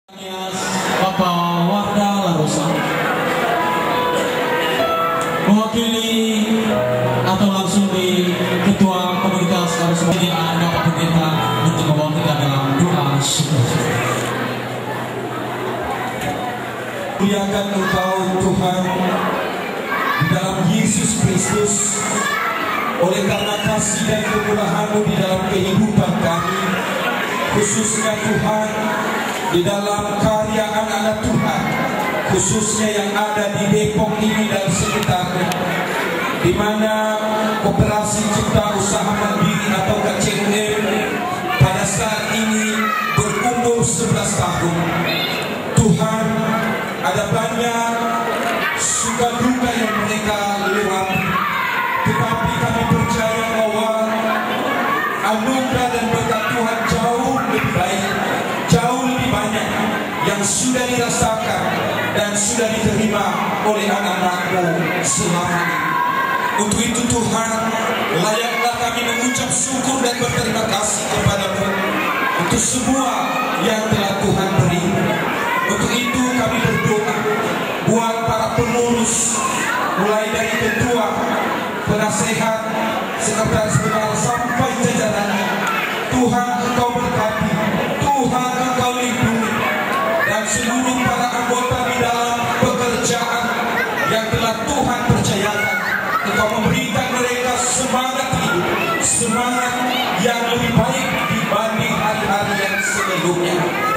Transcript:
Bapak Wardah Larosa mewakili atau langsung di Ketua Komunitas Larosa ini Bapak Pendeta untuk membawa kita dalam doa syukur. Muliakan Engkau Tuhan di dalam Yesus Kristus, oleh karena kasih dan kemurahan-Mu di dalam kehidupan kami, khususnya Tuhan di dalam karya anak-anak Tuhan, khususnya yang ada di Depok ini dan sekitarnya, di mana Koperasi Cipta Usaha Mandiri atau KCUM pada saat ini berumur 11 tahun. Tuhan, ada banyak suka duka yang mereka lewati, tetapi kami percaya bahwa anugerah dan berkat Tuhan jauh lebih baik, jauh lebih banyak yang sudah dirasakan dan sudah diterima oleh anak-anak-Mu selama ini. Untuk itu Tuhan, layaklah kami mengucap syukur dan berterima kasih kepada-Mu untuk semua yang telah Tuhan beri. Untuk itu kami berdoa buat para pengurus, mulai dari ketua, penasehat, sekretaris jenderal sampai jajarannya. Tuhan Engkau berkati, Tuhan Engkau lindungi, dan seluruh para anggota di dalam pekerjaan yang telah Tuhan percayakan. Engkau memberikan mereka semangat hidup, semangat yang lebih baik dibanding hari-hari yang sebelumnya.